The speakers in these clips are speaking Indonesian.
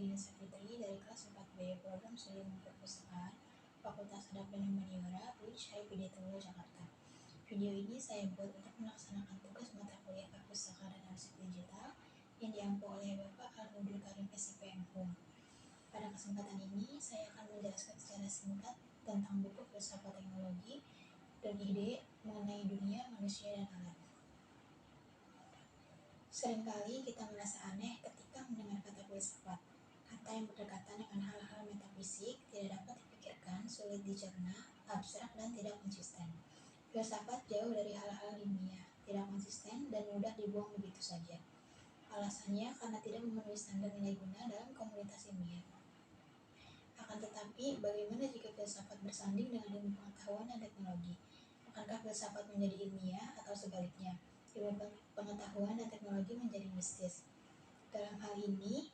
Dina Safitri dari kelas 4B Program Studi Perpustakaan Fakultas Adab dan Humaniora UIN Syarif Hidayatullah Jakarta. Video ini saya buat untuk melaksanakan tugas mata kuliah perpustakaan dan arsip digital yang diampu oleh Bapak Al-Nudul Karim SIP MHUM. Pada kesempatan ini, saya akan menjelaskan secara singkat tentang buku Filsafat Teknologi dan ide mengenai dunia, manusia, dan alam. Seringkali kita merasa aneh ketika mendengar kata filsafat. Kata yang berdekatan dengan hal-hal metafisik, tidak dapat dipikirkan, sulit dicerna, abstrak, dan tidak konsisten. Filsafat jauh dari hal-hal ilmiah, tidak konsisten, dan mudah dibuang begitu saja. Alasannya karena tidak memenuhi standar nilai guna dalam komunitas ilmiah. Akan tetapi, bagaimana jika filsafat bersanding dengan ilmu pengetahuan dan teknologi? Akankah filsafat menjadi ilmiah atau sebaliknya? Ilmu pengetahuan dan teknologi menjadi mistis. Dalam hal ini,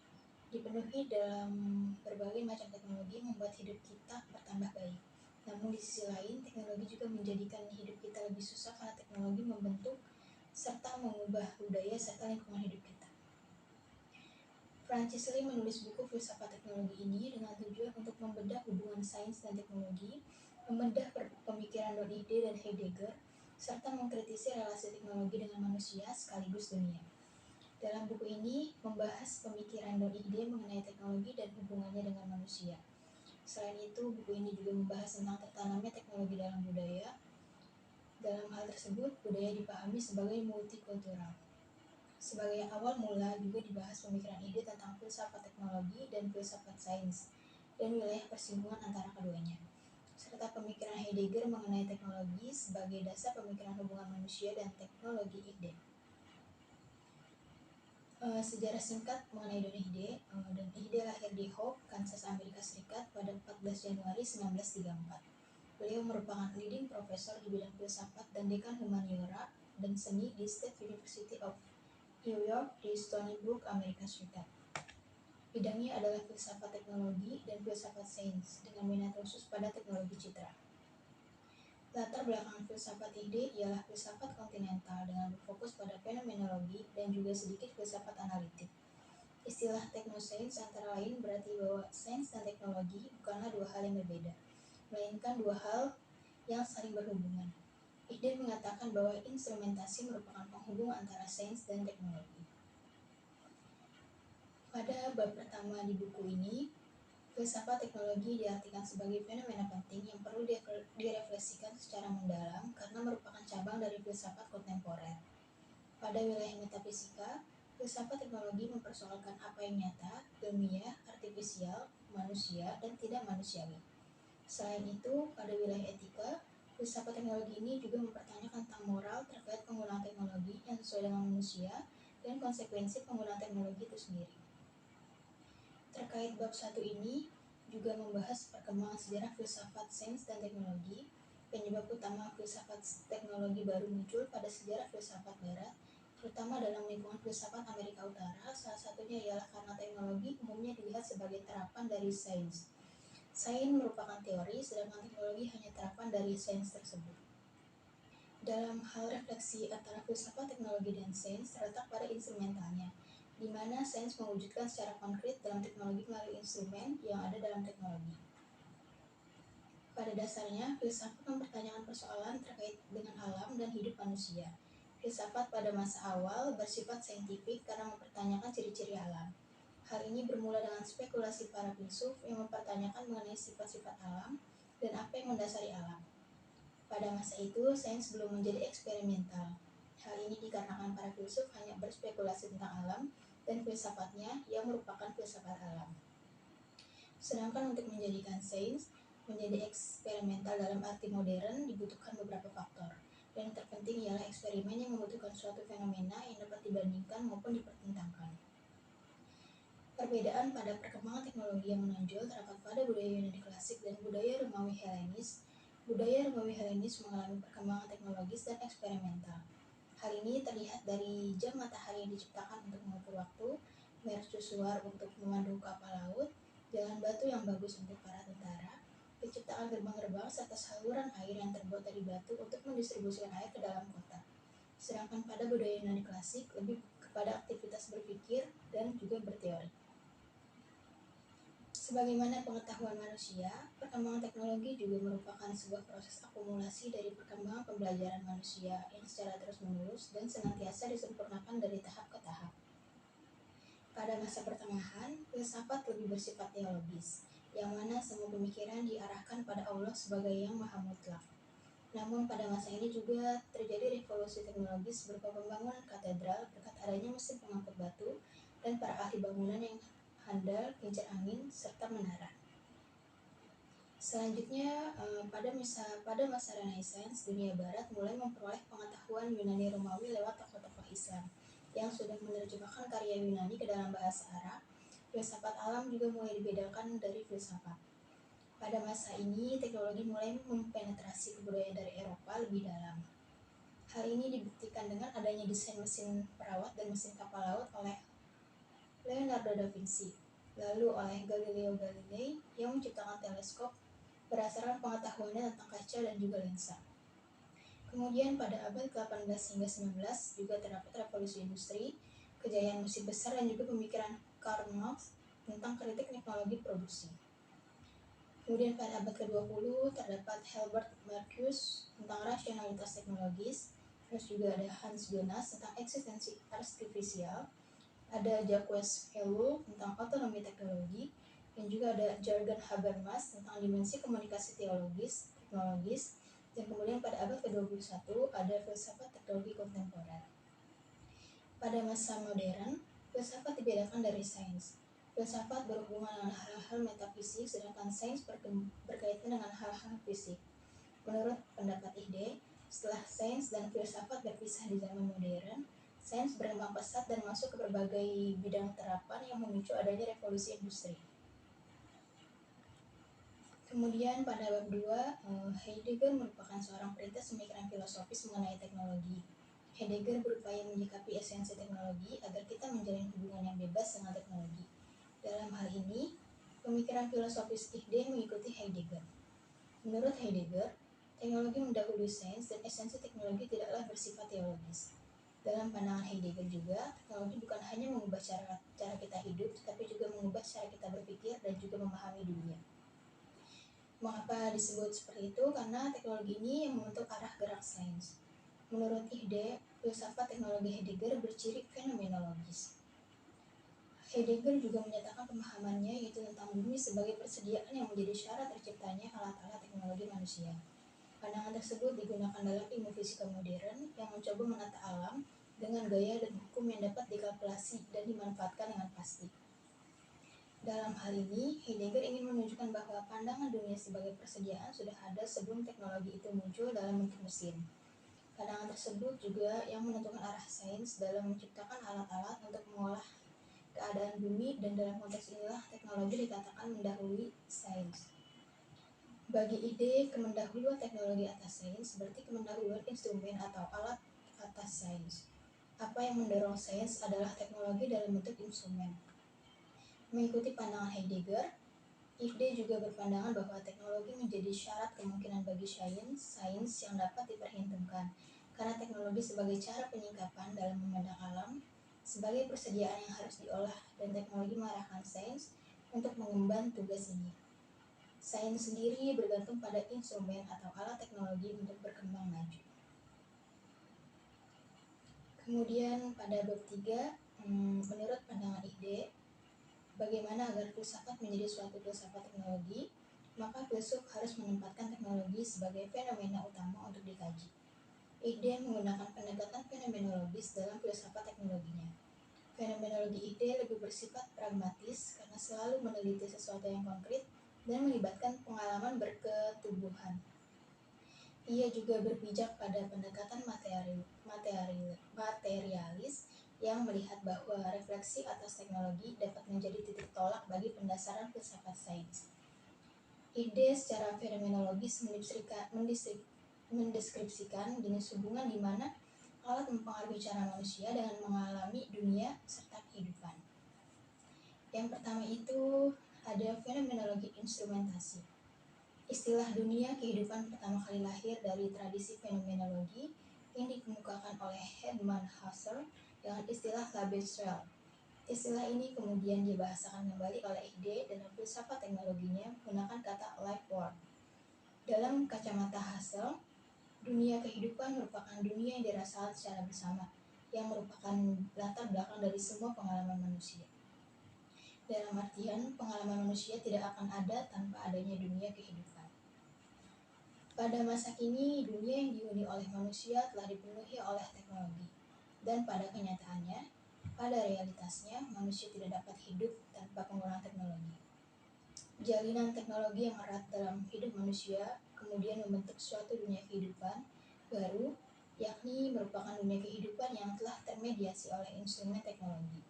dipenuhi dalam berbagai macam teknologi membuat hidup kita bertambah baik. Namun di sisi lain, teknologi juga menjadikan hidup kita lebih susah karena teknologi membentuk serta mengubah budaya serta lingkungan hidup kita. Francis Lee menulis buku Filsafat Teknologi ini dengan tujuan untuk membedah hubungan sains dan teknologi, membedah pemikiran Don Ide dan Heidegger, serta mengkritisi relasi teknologi dengan manusia sekaligus dunia. Dalam buku ini membahas pemikiran Don Ide mengenai teknologi dan hubungannya dengan manusia. Selain itu, buku ini juga membahas tentang tertanamnya teknologi dalam budaya. Dalam hal tersebut, budaya dipahami sebagai multikultural. Sebagai awal mula juga dibahas pemikiran ide tentang filsafat teknologi dan filsafat sains, dan wilayah persinggungan antara keduanya, serta pemikiran Heidegger mengenai teknologi sebagai dasar pemikiran hubungan manusia dan teknologi ide. Sejarah singkat mengenai Don Ide. Don Ide lahir di Hope, Kansas, Amerika Serikat pada 14 Januari 1934. Beliau merupakan leading profesor di bidang filsafat dan dekan humaniora dan seni di State University of New York di Stony Brook, Amerika Serikat. Bidangnya adalah filsafat teknologi dan filsafat sains dengan minat khusus pada teknologi citra. Latar belakang filsafat ide ialah filsafat kontinental dengan berfokus pada fenomenologi dan juga sedikit filsafat analitik. Istilah teknosains antara lain berarti bahwa sains dan teknologi bukanlah dua hal yang berbeda, melainkan dua hal yang saling berhubungan. Ide mengatakan bahwa instrumentasi merupakan penghubung antara sains dan teknologi. Pada bab pertama di buku ini, filsafat teknologi diartikan sebagai fenomena penting yang perlu direfleksikan secara mendalam karena merupakan cabang dari filsafat kontemporer. Pada wilayah metafisika, filsafat teknologi mempersoalkan apa yang nyata, ilmiah, artifisial, manusia, dan tidak manusiawi. Selain itu, pada wilayah etika, filsafat teknologi ini juga mempertanyakan tentang moral terkait penggunaan teknologi yang sesuai dengan manusia dan konsekuensi penggunaan teknologi itu sendiri. Terkait bab 1 ini juga membahas perkembangan sejarah filsafat sains dan teknologi. Penyebab utama filsafat teknologi baru muncul pada sejarah filsafat barat, terutama dalam lingkungan filsafat Amerika Utara. Salah satunya ialah karena teknologi umumnya dilihat sebagai terapan dari sains. Sains merupakan teori, sedangkan teknologi hanya terapan dari sains tersebut. Dalam hal refleksi antara filsafat teknologi dan sains terletak pada instrumentalnya, di mana sains mewujudkan secara konkret dalam teknologi melalui instrumen yang ada dalam teknologi. Pada dasarnya, filsafat mempertanyakan persoalan terkait dengan alam dan hidup manusia. Filsafat pada masa awal bersifat saintifik karena mempertanyakan ciri-ciri alam. Hal ini bermula dengan spekulasi para filsuf yang mempertanyakan mengenai sifat-sifat alam dan apa yang mendasari alam. Pada masa itu, sains belum menjadi eksperimental. Hal ini dikarenakan para filsuf hanya berspekulasi tentang alam dan filsafatnya yang merupakan filsafat alam. Sedangkan untuk menjadikan sains menjadi eksperimental dalam arti modern dibutuhkan beberapa faktor. Dan yang terpenting ialah eksperimen yang membutuhkan suatu fenomena yang dapat dibandingkan maupun dipertentangkan. Perbedaan pada perkembangan teknologi yang menonjol terdapat pada budaya Yunani klasik dan budaya Romawi Helenis. Budaya Romawi Helenis mengalami perkembangan teknologis dan eksperimental. Hal ini terlihat dari jam matahari yang diciptakan untuk mengukur waktu, mercusuar untuk memandu kapal laut, jalan batu yang bagus untuk para tentara, penciptaan gerbang-gerbang serta saluran air yang terbuat dari batu untuk mendistribusikan air ke dalam kota. Sedangkan pada budaya Yunani klasik lebih kepada aktivitas berpikir dan juga berteori. Sebagaimana pengetahuan manusia, perkembangan teknologi juga merupakan sebuah proses akumulasi dari perkembangan pembelajaran manusia yang secara terus-menerus dan senantiasa disempurnakan dari tahap ke tahap. Pada masa pertengahan, filsafat lebih bersifat teologis, yang mana semua pemikiran diarahkan pada Allah sebagai yang maha mutlak. Namun pada masa ini juga terjadi revolusi teknologis berupa pembangunan katedral berkat adanya mesin pengangkut batu dan para ahli bangunan yang handal, kincir angin, serta menara. Selanjutnya, pada masa Renaissance, dunia Barat mulai memperoleh pengetahuan Yunani Romawi lewat tokoh-tokoh Islam yang sudah menerjemahkan karya Yunani ke dalam bahasa Arab. Filsafat alam juga mulai dibedakan dari filsafat. Pada masa ini, teknologi mulai mempenetrasi kebudayaan dari Eropa lebih dalam. Hal ini dibuktikan dengan adanya desain mesin perawat dan mesin kapal laut oleh Leonardo da Vinci, lalu oleh Galileo Galilei yang menciptakan teleskop berdasarkan pengetahuannya tentang kaca dan juga lensa. Kemudian pada abad ke-18 hingga 19 juga terdapat revolusi industri, kejayaan mesin besar dan juga pemikiran Karl Marx tentang kritik teknologi produksi. Kemudian pada abad ke-20 terdapat Herbert Marcuse tentang rasionalitas teknologis, terus juga ada Hans Jonas tentang eksistensi artifisial, ada Jacques Ellul tentang otonomi teknologi, dan juga ada Jürgen Habermas tentang dimensi komunikasi teknologis, dan kemudian pada abad ke-21 ada filsafat teknologi kontemporer. Pada masa modern, filsafat dibedakan dari sains. Filsafat berhubungan dengan hal-hal metafisik, sedangkan sains berkaitan dengan hal-hal fisik. Menurut pendapat Ide, setelah sains dan filsafat berpisah di zaman modern, sains berkembang pesat dan masuk ke berbagai bidang terapan yang memicu adanya revolusi industri. Kemudian pada bab 2, Heidegger merupakan seorang perintis pemikiran filosofis mengenai teknologi. Heidegger berupaya menyikapi esensi teknologi agar kita menjalin hubungan yang bebas dengan teknologi. Dalam hal ini, pemikiran filosofis Ide mengikuti Heidegger. Menurut Heidegger, teknologi mendahului sains dan esensi teknologi tidaklah bersifat teologis. Dalam pandangan Heidegger juga, teknologi bukan hanya mengubah cara kita hidup, tetapi juga mengubah cara kita berpikir dan juga memahami dunia. Mengapa disebut seperti itu? Karena teknologi ini yang membentuk arah gerak sains. Menurut Ide, filsafat teknologi Heidegger berciri fenomenologis. Heidegger juga menyatakan pemahamannya yaitu tentang bumi sebagai persediaan yang menjadi syarat terciptanya alat-alat teknologi manusia. Pandangan tersebut digunakan dalam ilmu fisika modern yang mencoba menata alam dengan gaya dan hukum yang dapat dikalkulasi dan dimanfaatkan dengan pasti. Dalam hal ini, Heidegger ingin menunjukkan bahwa pandangan dunia sebagai persediaan sudah ada sebelum teknologi itu muncul dalam bentuk mesin. Pandangan tersebut juga yang menentukan arah sains dalam menciptakan alat-alat untuk mengolah keadaan bumi, dan dalam konteks inilah teknologi dikatakan mendahului sains. Bagi Ide, kemendahuluan teknologi atas sains berarti kemendahuluan instrumen atau alat atas sains. Apa yang mendorong sains adalah teknologi dalam bentuk instrumen. Mengikuti pandangan Heidegger, Ide juga berpandangan bahwa teknologi menjadi syarat kemungkinan bagi sains yang dapat diperhitungkan, karena teknologi sebagai cara penyingkapan dalam memandang alam, sebagai persediaan yang harus diolah, dan teknologi mengarahkan sains untuk mengemban tugas ini. Sains sendiri bergantung pada instrumen atau alat teknologi untuk berkembang maju. Kemudian pada bab 3, menurut pandangan Ide, bagaimana agar filsafat menjadi suatu filsafat teknologi, maka filsuf harus menempatkan teknologi sebagai fenomena utama untuk dikaji. Ide menggunakan pendekatan fenomenologis dalam filsafat teknologinya. Fenomenologi Ide lebih bersifat pragmatis karena selalu meneliti sesuatu yang konkret dan melibatkan pengalaman berketubuhan. Ia juga berpijak pada pendekatan materialis yang melihat bahwa refleksi atas teknologi dapat menjadi titik tolak bagi pendasaran filsafat sains. Ide secara fenomenologis mendeskripsikan jenis hubungan di mana alat mempengaruhi cara manusia dengan mengalami dunia serta kehidupan. Yang pertama itu ada fenomenologi instrumentasi. Istilah dunia kehidupan pertama kali lahir dari tradisi fenomenologi yang dikemukakan oleh Hermann Husserl dengan istilah Lebensraum. Istilah ini kemudian dibahasakan kembali oleh ide dalam filsafat teknologinya menggunakan kata life world. Dalam kacamata Husserl, dunia kehidupan merupakan dunia yang dirasakan secara bersama, yang merupakan latar belakang dari semua pengalaman manusia. Dalam artian, pengalaman manusia tidak akan ada tanpa adanya dunia kehidupan. Pada masa kini, dunia yang dihuni oleh manusia telah dipenuhi oleh teknologi. Dan pada kenyataannya, pada realitasnya, manusia tidak dapat hidup tanpa penggunaan teknologi. Jalinan teknologi yang erat dalam hidup manusia kemudian membentuk suatu dunia kehidupan baru, yakni merupakan dunia kehidupan yang telah termediasi oleh instrumen teknologi.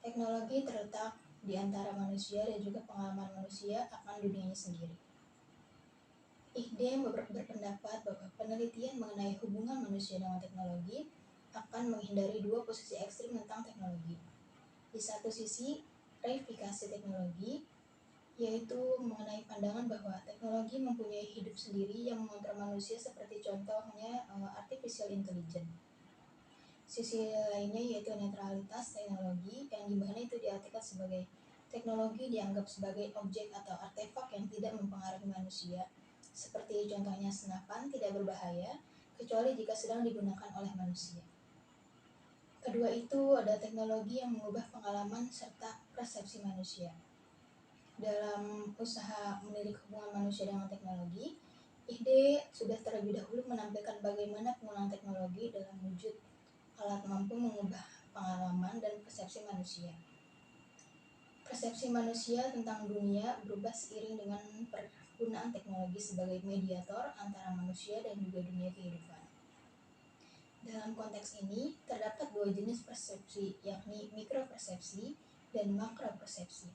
Teknologi terletak di antara manusia dan juga pengalaman manusia akan dunianya sendiri. Ide berpendapat bahwa penelitian mengenai hubungan manusia dengan teknologi akan menghindari dua posisi ekstrim tentang teknologi. Di satu sisi, reifikasi teknologi, yaitu mengenai pandangan bahwa teknologi mempunyai hidup sendiri yang mengontrol manusia seperti contohnya artificial intelligence. Sisi lainnya yaitu netralitas teknologi yang dimana itu diartikan sebagai teknologi dianggap sebagai objek atau artefak yang tidak mempengaruhi manusia, seperti contohnya senapan tidak berbahaya kecuali jika sedang digunakan oleh manusia. Kedua itu ada teknologi yang mengubah pengalaman serta persepsi manusia. Dalam usaha menilik hubungan manusia dengan teknologi, ide sudah terlebih dahulu menampilkan bagaimana penggunaan teknologi dalam wujud alat mampu mengubah pengalaman dan persepsi manusia. Persepsi manusia tentang dunia berubah seiring dengan penggunaan teknologi sebagai mediator antara manusia dan juga dunia kehidupan. Dalam konteks ini, terdapat dua jenis persepsi, yakni mikropersepsi dan makropersepsi.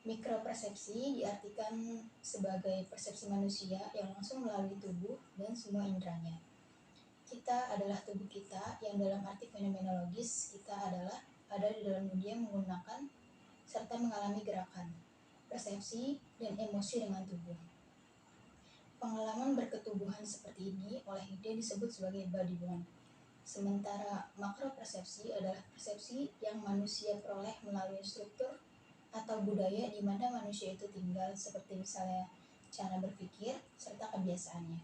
Mikropersepsi diartikan sebagai persepsi manusia yang langsung melalui tubuh dan semua inderanya. Kita adalah tubuh kita yang dalam arti fenomenologis kita adalah ada di dalam dunia menggunakan serta mengalami gerakan, persepsi, dan emosi dengan tubuh. Pengalaman berketubuhan seperti ini oleh ide disebut sebagai body bond. Sementara makropersepsi adalah persepsi yang manusia peroleh melalui struktur atau budaya di mana manusia itu tinggal, seperti misalnya cara berpikir serta kebiasaannya.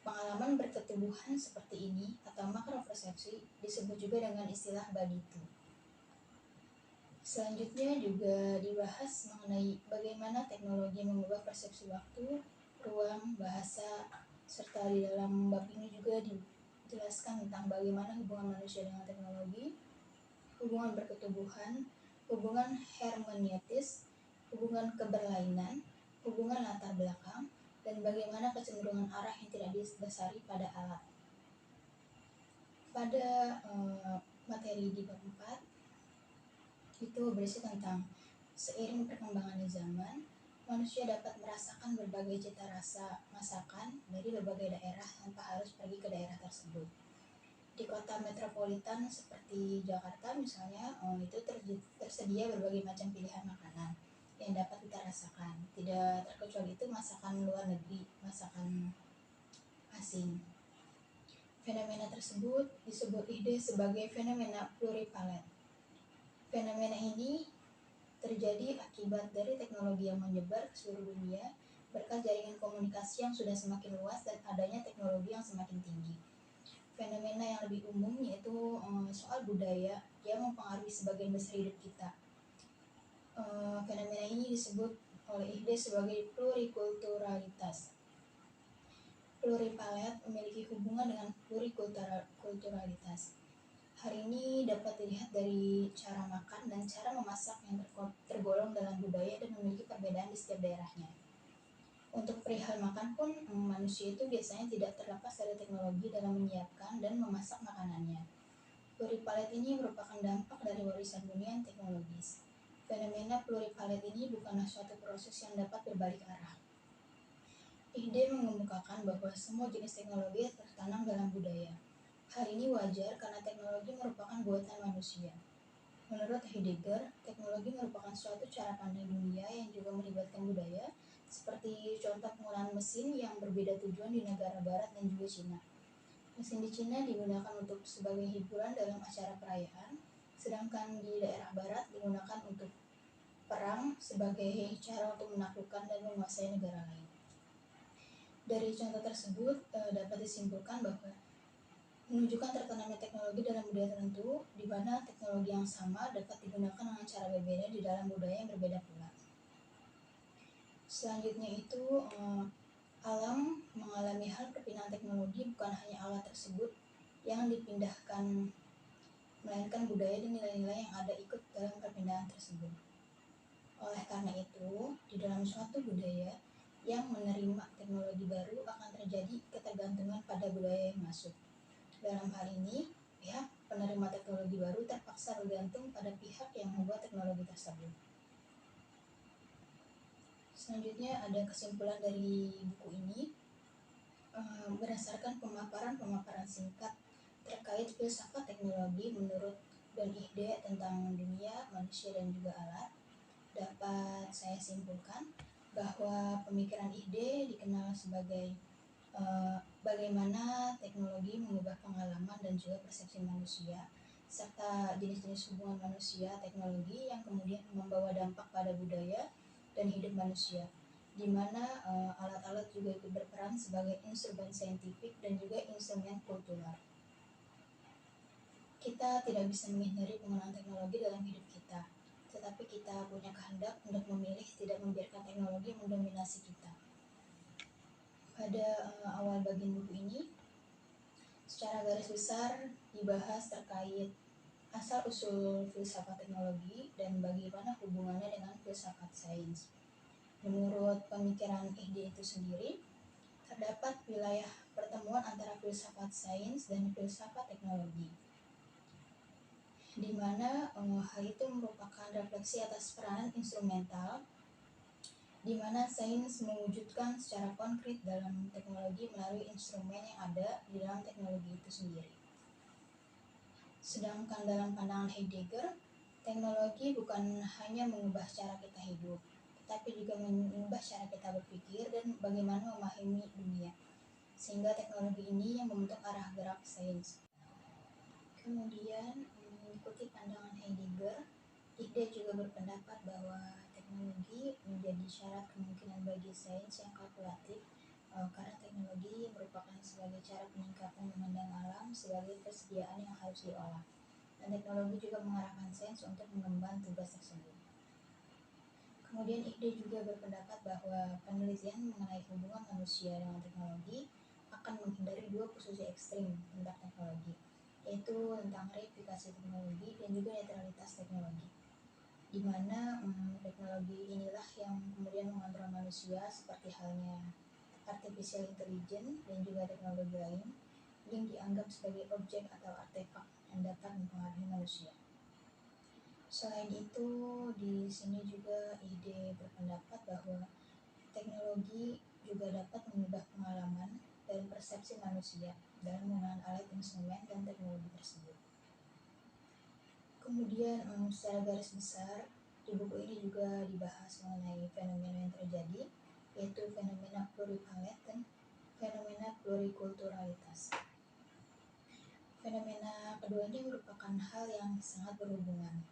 Pengalaman berketubuhan seperti ini atau makropersepsi disebut juga dengan istilah body two. Selanjutnya juga dibahas mengenai bagaimana teknologi mengubah persepsi waktu, ruang, bahasa, serta di dalam bab ini juga dijelaskan tentang bagaimana hubungan manusia dengan teknologi, hubungan berketubuhan, hubungan hermeneutis, hubungan keberlainan, hubungan latar belakang, dan bagaimana kecenderungan arah yang tidak didasari pada alat. Pada materi di bab 4 itu berisi tentang seiring perkembangan zaman, manusia dapat merasakan berbagai cita rasa masakan dari berbagai daerah tanpa harus pergi ke daerah tersebut. Di kota metropolitan seperti Jakarta misalnya, itu tersedia berbagai macam pilihan makanan yang dapat kita rasakan. Tidak terkecuali itu masakan luar negeri, masakan asing. Fenomena tersebut disebut ide sebagai fenomena pluripalet. Fenomena ini terjadi akibat dari teknologi yang menyebar ke seluruh dunia berkat jaringan komunikasi yang sudah semakin luas dan adanya teknologi yang semakin tinggi. Fenomena yang lebih umum yaitu soal budaya yang mempengaruhi sebagian besar hidup kita. Fenomena ini disebut oleh ide sebagai plurikulturalitas. Pluripalet memiliki hubungan dengan plurikulturalitas. Hal ini dapat dilihat dari cara makan dan cara memasak yang tergolong dalam budaya dan memiliki perbedaan di setiap daerahnya. Untuk perihal makan pun, manusia itu biasanya tidak terlepas dari teknologi dalam menyiapkan dan memasak makanannya. Pluripalet ini merupakan dampak dari warisan dunia yang teknologis. Fenomena pluripalet ini bukanlah suatu proses yang dapat berbalik arah. Ide mengemukakan bahwa semua jenis teknologi tertanam dalam budaya. Hal ini wajar karena teknologi merupakan buatan manusia. Menurut Heidegger, teknologi merupakan suatu cara pandang dunia yang juga melibatkan budaya, seperti contoh penggunaan mesin yang berbeda tujuan di negara barat dan juga Cina. Mesin di Cina digunakan untuk sebagai hiburan dalam acara perayaan, sedangkan di daerah barat digunakan untuk perang sebagai cara untuk menaklukkan dan menguasai negara lain. Dari contoh tersebut dapat disimpulkan bahwa menunjukkan tertanamnya teknologi dalam budaya tertentu, di mana teknologi yang sama dapat digunakan dengan cara berbeda di dalam budaya yang berbeda pula. Selanjutnya itu alam mengalami hal perpindahan teknologi, bukan hanya alat tersebut yang dipindahkan, melainkan budaya dan nilai-nilai yang ada ikut dalam perpindahan tersebut. Oleh karena itu, di dalam suatu budaya yang menerima teknologi baru akan terjadi ketergantungan pada budaya yang masuk. Dalam hal ini, pihak penerima teknologi baru terpaksa bergantung pada pihak yang membuat teknologi tersebut. Selanjutnya ada kesimpulan dari buku ini. Berdasarkan pemaparan singkat terkait filsafat teknologi menurut Don Ihde tentang dunia, manusia, dan juga alat, dapat saya simpulkan bahwa pemikiran Ihde dikenal sebagai bagaimana teknologi mengubah pengalaman dan juga persepsi manusia, serta jenis-jenis hubungan manusia teknologi yang kemudian membawa dampak pada budaya dan hidup manusia, di mana alat-alat juga ikut berperan sebagai instrumen saintifik dan juga instrumen kultural. Kita tidak bisa menghindari penggunaan teknologi dalam hidup kita, tetapi kita punya kehendak untuk memilih tidak membiarkan teknologi mendominasi kita. Pada awal bagian buku ini, secara garis besar dibahas terkait asal-usul filsafat teknologi dan bagaimana hubungannya dengan filsafat sains. Menurut pemikiran Ihde itu sendiri, terdapat wilayah pertemuan antara filsafat sains dan filsafat teknologi, di mana hal itu merupakan refleksi atas peranan instrumental, di mana sains mewujudkan secara konkret dalam teknologi melalui instrumen yang ada di dalam teknologi itu sendiri. Sedangkan dalam pandangan Heidegger, teknologi bukan hanya mengubah cara kita hidup, tetapi juga mengubah cara kita berpikir dan bagaimana memahami dunia, sehingga teknologi ini yang membentuk arah gerak sains. Kemudian, mengikuti pandangan Heidegger, Ihde juga berpendapat bahwa teknologi menjadi syarat kemungkinan bagi sains yang kalkulatif, karena teknologi merupakan sebagai cara peningkatan memandang alam sebagai persediaan yang harus diolah, dan teknologi juga mengarahkan sains untuk mengemban tugas tersebut. Kemudian Ihde juga berpendapat bahwa penelitian mengenai hubungan manusia dengan teknologi akan menghindari dua posisi ekstrim tentang teknologi, yaitu tentang reifikasi teknologi dan juga netralitas teknologi, di mana teknologi inilah yang kemudian mengontrol manusia, seperti halnya artificial intelligence dan juga teknologi lain yang dianggap sebagai objek atau artefak yang dapat mempengaruhi manusia. Selain itu, di sini juga Ihde berpendapat bahwa teknologi juga dapat mengubah pengalaman dan persepsi manusia dalam menggunakan alat, instrumen, dan teknologi tersebut. Kemudian secara garis besar di buku ini juga dibahas mengenai fenomena yang terjadi, yaitu fenomena pluripalet dan fenomena plurikulturalitas. Fenomena kedua ini merupakan hal yang sangat berhubungan.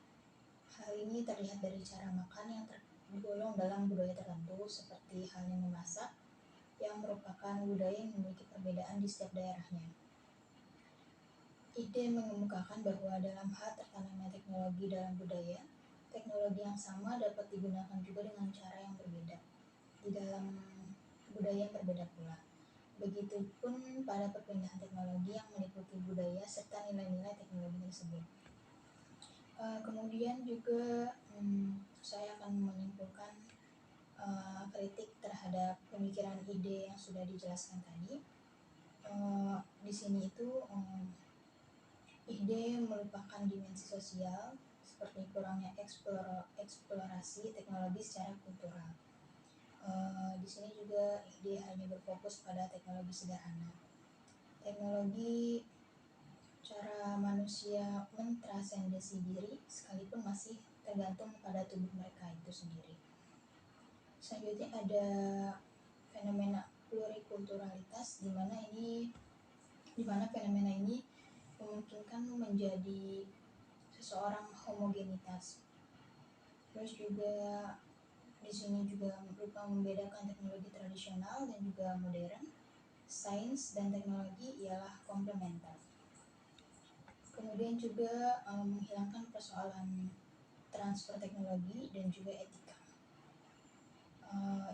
Hal ini terlihat dari cara makan yang tergolong dalam budaya tertentu, seperti halnya memasak, yang merupakan budaya yang memiliki perbedaan di setiap daerahnya. Ihde mengemukakan bahwa dalam hal tertanamnya teknologi dalam budaya, teknologi yang sama dapat digunakan juga dengan cara yang berbeda di dalam budaya yang berbeda pula. Begitupun pada perpindahan teknologi yang meliputi budaya serta nilai-nilai teknologi tersebut. Kemudian juga saya akan menyimpulkan kritik terhadap pemikiran Ihde yang sudah dijelaskan tadi. Di sini itu Ihde melupakan dimensi sosial seperti kurangnya eksplorasi teknologi secara kultural. Di sini juga Ihde hanya berfokus pada teknologi sederhana. Teknologi cara manusia mentransendasi diri sekalipun masih tergantung pada tubuh mereka itu sendiri. Selanjutnya ada fenomena plurikulturalitas, di mana fenomena ini memungkinkan menjadi seseorang homogenitas. Terus juga di sini juga berupa membedakan teknologi tradisional dan juga modern. Sains dan teknologi ialah komplementer. Kemudian juga menghilangkan persoalan transfer teknologi dan juga etika.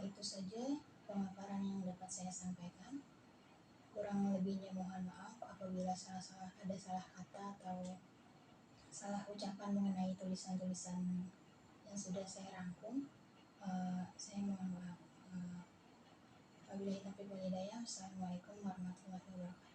Itu saja pemaparan yang dapat saya sampaikan. Kurang lebihnya mohon maaf apabila ada salah kata atau salah ucapan mengenai tulisan-tulisan yang sudah saya rangkum. Saya mohon maaf. Wabillahi taufiq wal hidayah. Assalamualaikum warahmatullahi wabarakatuh.